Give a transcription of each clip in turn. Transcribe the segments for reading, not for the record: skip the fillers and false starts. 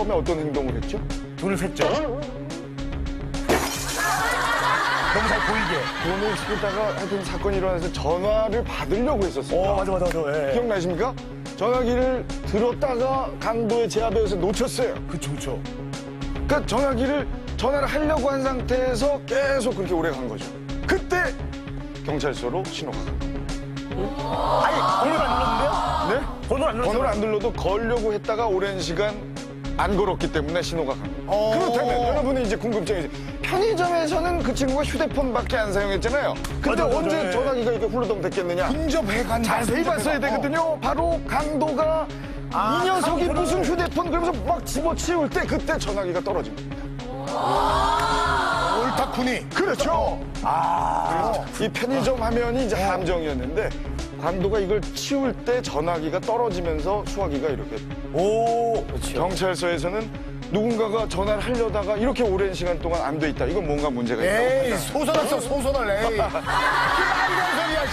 처음에 어떤 행동을 했죠? 돈을 샜죠. 너무 잘 보이게. 돈을 쓰다가 하여튼 사건이 일어나서 전화를 받으려고 했었습니다. 맞아. 예. 기억나십니까? 전화기를 들었다가 강도의 제압에 의해서 놓쳤어요. 그쵸. 그러니까 전화를 하려고 한 상태에서 계속 그렇게 오래 간 거죠. 그때 경찰서로 신호가 간 거예요. 아니, 번호를 안 눌렀는데요? 네? 번호를 안 눌렀어요. 번호를 안 눌러도 걸려고 했다가 오랜 시간 안 걸었기 때문에 신호가 간 거예요. 그렇다면 여러분이 이제 궁금증이지. 편의점에서는 그 친구가 휴대폰밖에 안 사용했잖아요. 근데 맞아. 언제 예. 전화기가 이렇게 훌러덩 됐겠느냐? 근접해간 자세히 봤어야 되거든요. 바로 강도가 이 녀석이 강도를. 무슨 휴대폰 그러면서 막 집어치울 때 그때 전화기가 떨어진 겁니다. 옳다쿠니. 그렇죠. 이 편의점 화면이 이제 함정이었는데 강도가 이걸 치울 때 전화기가 떨어지면서 수화기가 이렇게 오. 경찰서에서는 누군가가 전화를 하려다가 이렇게 오랜 시간 동안 안 돼 있다. 이건 뭔가 문제가 있다고 에이, 판단. 소설했어, 소설을, 에이. 말도 안 소리야,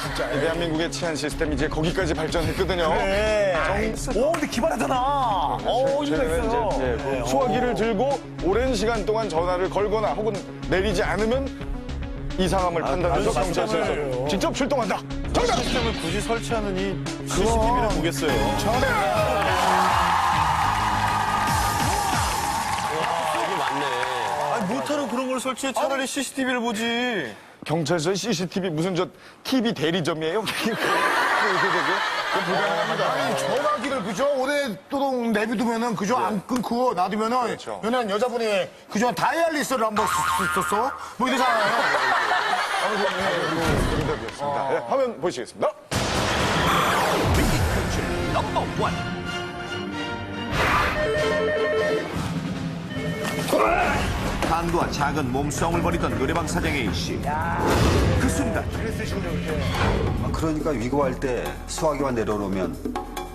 진짜. 대한민국의 치안 시스템이 이제 거기까지 발전했거든요. 네. 오, 근데 기발하잖아. 오, 이유가 최근에 있어요. 이제 그 수화기를 들고 오랜 시간 동안 전화를 걸거나 혹은 내리지 않으면 이상함을 판단해서 맞아요. 경찰서에서 맞아요. 직접 출동한다. 정답! 시스템을 굳이 설치하는 이 CCTV를 보겠어요. 이게 맞네. 아니, 못하는 그런 걸 설치해 차라리 CCTV를 보지. 경찰서의 CCTV 무슨 저 TV 대리점이에요? 이렇게 되고요? 그건 불가능합니다. 아니, 전화기를 그죠? 오랫도록 내비두면은 그죠? 안 끊고 놔두면은. 그렇죠. 연애한 여자분이 그죠? 다이알리스를 한번 썼어? 뭐 이러잖아요. 정답이었습니다. 네, 화면 보시겠습니다. 넘버 원. 강도와 작은 몸싸움을 벌이던 노래방 사장 A씨. 그 순간 그러니까 위고할 때 수화기만 내려놓으면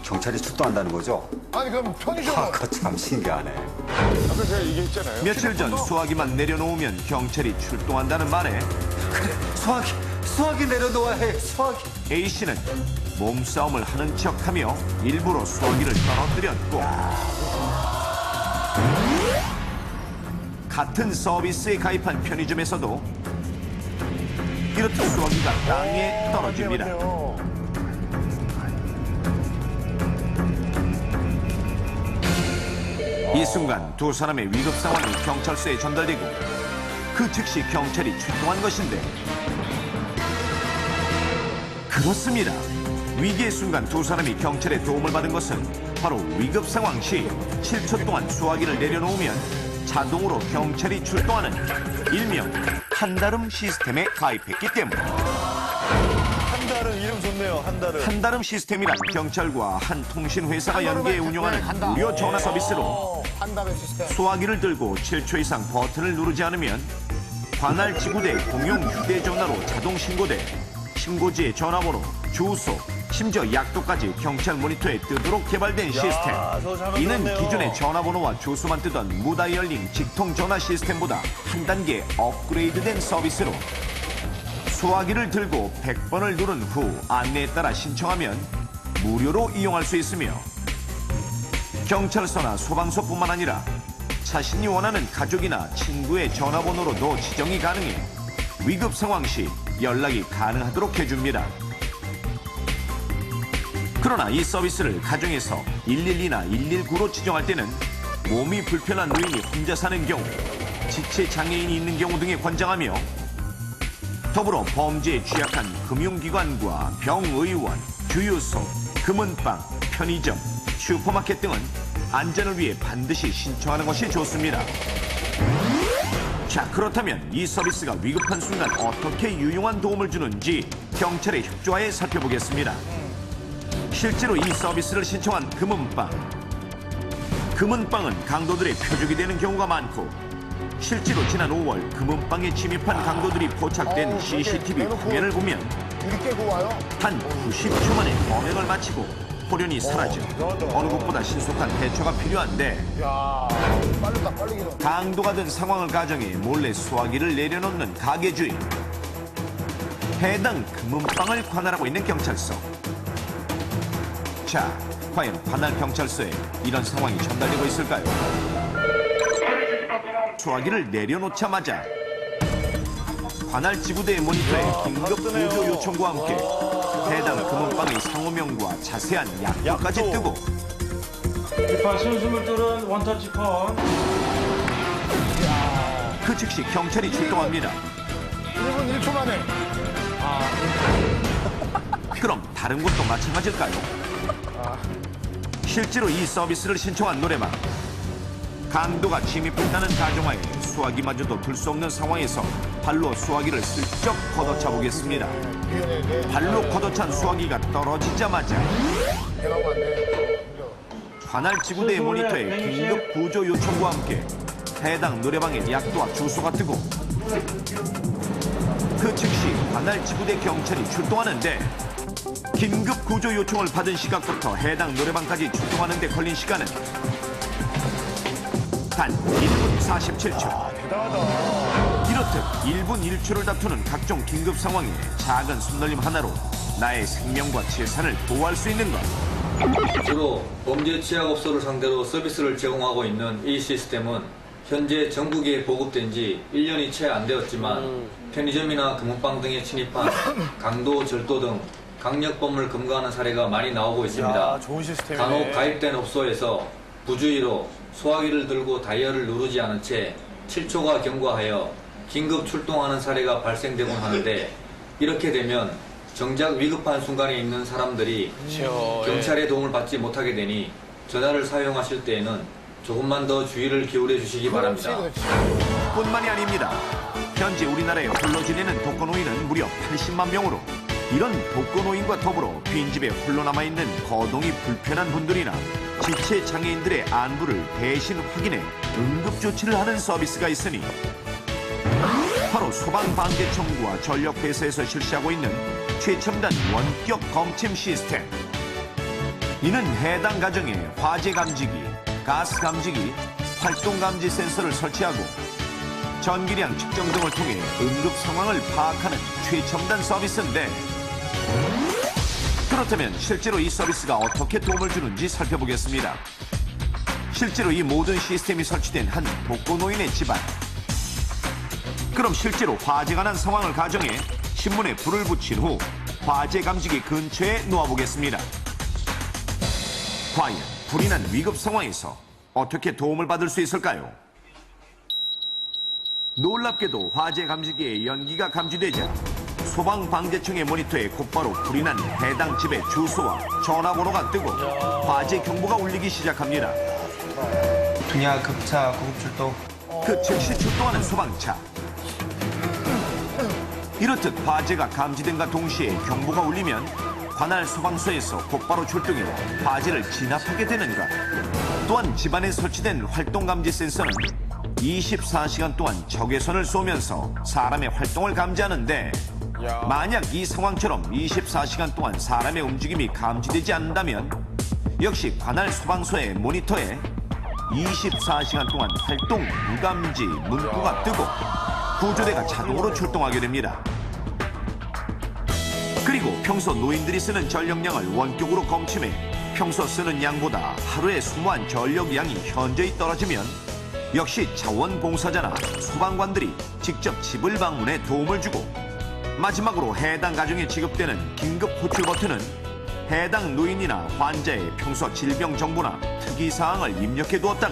경찰이 출동한다는 거죠? 아니, 그럼 편의점. 그거 참 신기하네. 아까 제가 얘기했잖아요. 며칠 전 수화기만 내려놓으면 경찰이 출동한다는 말에 수화기 내려놓아야 해, 수화기. A씨는 몸싸움을 하는 척하며 일부러 수화기를 떨어뜨렸고 같은 서비스에 가입한 편의점에서도 이렇게 수화기가 땅에 떨어집니다. 이 순간 두 사람의 위급 상황이 경찰서에 전달되고 그 즉시 경찰이 출동한 것인데 그렇습니다. 위기의 순간 두 사람이 경찰의 도움을 받은 것은 바로 위급 상황 시 7초 동안 수화기를 내려놓으면 자동으로 경찰이 출동하는 일명 한다름 시스템에 가입했기 때문. 한달은 이름 좋네요, 한달은. 한다름 시스템이란 경찰과 한 통신회사가 연계해 운영하는 무료 전화 서비스로 한다는 시스템. 수화기를 들고 7초 이상 버튼을 누르지 않으면 관할 지구대 공용 휴대전화로 자동 신고돼 신고지의 전화번호, 주소, 심지어 약도까지 경찰 모니터에 뜨도록 개발된 시스템. 저거 이는 잘만들었네요. 기존의 전화번호와 주소만 뜨던 무다이얼링 직통 전화 시스템보다 한 단계 업그레이드된 서비스로 수화기를 들고 100번을 누른 후 안내에 따라 신청하면 무료로 이용할 수 있으며 경찰서나 소방서뿐만 아니라 자신이 원하는 가족이나 친구의 전화번호로도 지정이 가능해 위급 상황 시 연락이 가능하도록 해줍니다. 그러나 이 서비스를 가정에서 112나 119로 지정할 때는 몸이 불편한 노인이 혼자 사는 경우, 지체 장애인이 있는 경우 등에 권장하며 더불어 범죄에 취약한 금융기관과 병의원, 주유소, 금은방, 편의점, 슈퍼마켓 등은 안전을 위해 반드시 신청하는 것이 좋습니다. 자, 그렇다면 이 서비스가 위급한 순간 어떻게 유용한 도움을 주는지 경찰의 협조하에 살펴보겠습니다. 실제로 이 서비스를 신청한 금은방. 금은방은 강도들의 표적이 되는 경우가 많고 실제로 지난 5월 금은방에 침입한 강도들이 포착된 CCTV 화면을 보면 우리 깨고 와요. 단 90초 만에 범행을 마치고 호련히 사라져 어느 곳보다 신속한 대처가 필요한데 야, 빠르다, 빠르기도. 강도가 된 상황을 가정해 몰래 수화기를 내려놓는 가게 주인. 해당 금은방을 관할하고 있는 경찰서. 자, 과연 관할 경찰서에 이런 상황이 전달되고 있을까요? 수화기를 내려놓자마자 관할 지구대의 모니터에 긴급 구조 요청과 함께 해당 금은방의 상호명과 자세한 약도까지 뜨고 지판 순수물 뚫은 원터 지판. 그 즉시 경찰이 출동합니다. 1분 1초 만에. 그럼 다른 곳도 마찬가지일까요? 실제로 이 서비스를 신청한 노래방. 강도가 침입했다는 가정하에 수화기마저도 들 수 없는 상황에서 발로 수화기를 슬쩍 걷어차 보겠습니다. 발로 걷어찬 수화기가 떨어지자마자 관할 지구대의 모니터에 긴급 구조 요청과 함께 해당 노래방의 약도와 주소가 뜨고 그 즉시 관할 지구대 경찰이 출동하는데 긴급 구조 요청을 받은 시각부터 해당 노래방까지 출동하는 데 걸린 시간은 단 1분 47초. 이렇듯 1분 1초를 다투는 각종 긴급 상황에 작은 손놀림 하나로 나의 생명과 재산을 보호할 수 있는 것. 주로 범죄 취약업소를 상대로 서비스를 제공하고 있는 이 시스템은 현재 전국에 보급된 지 1년이 채 안 되었지만 편의점이나 금은방 등에 침입한 강도, 절도 등 강력범을 검거하는 사례가 많이 나오고 있습니다. 야, 좋은 시스템이네. 간혹 가입된 업소에서 부주의로 수화기를 들고 다이얼을 누르지 않은 채 7초가 경과하여 긴급 출동하는 사례가 발생되곤 하는데 이렇게 되면 정작 위급한 순간에 있는 사람들이 경찰의 도움을 받지 못하게 되니 전화를 사용하실 때에는 조금만 더 주의를 기울여 주시기 바랍니다. 뿐만이 아닙니다. 현재 우리나라에 홀로 지내는 독거노인은 무려 80만 명으로 이런 독거노인과 더불어 빈집에 홀로 남아있는 거동이 불편한 분들이나 지체 장애인들의 안부를 대신 확인해 응급조치를 하는 서비스가 있으니 바로 소방방재청구와 전력회사에서 실시하고 있는 최첨단 원격 검침 시스템. 이는 해당 가정에 화재 감지기, 가스 감지기, 활동 감지 센서를 설치하고 전기량 측정 등을 통해 응급 상황을 파악하는 최첨단 서비스인데 그렇다면 실제로 이 서비스가 어떻게 도움을 주는지 살펴보겠습니다. 실제로 이 모든 시스템이 설치된 한 독거노인의 집안. 그럼 실제로 화재가 난 상황을 가정해 신문에 불을 붙인 후 화재 감지기 근처에 놓아보겠습니다. 과연 불이 난 위급 상황에서 어떻게 도움을 받을 수 있을까요? 놀랍게도 화재 감지기에 연기가 감지되자 소방방재청의 모니터에 곧바로 불이 난 해당 집의 주소와 전화번호가 뜨고 화재 경보가 울리기 시작합니다. 분야 급차 구급 출동. 그 즉시 출동하는 소방차. 이렇듯 화재가 감지된과 동시에 경보가 울리면 관할 소방서에서 곧바로 출동해 화재를 진압하게 되는 것. 또한 집안에 설치된 활동감지 센서는 24시간 동안 적외선을 쏘면서 사람의 활동을 감지하는데 만약 이 상황처럼 24시간 동안 사람의 움직임이 감지되지 않는다면 역시 관할 소방서의 모니터에 24시간 동안 활동 무감지 문구가 뜨고 구조대가 자동으로 출동하게 됩니다. 그리고 평소 노인들이 쓰는 전력량을 원격으로 검침해 평소 쓰는 양보다 하루에 소모한 전력량이 현저히 떨어지면 역시 자원봉사자나 소방관들이 직접 집을 방문해 도움을 주고 마지막으로 해당 가정에 지급되는 긴급 호출 버튼은 해당 노인이나 환자의 평소 질병 정보나 특이사항을 입력해 두었다가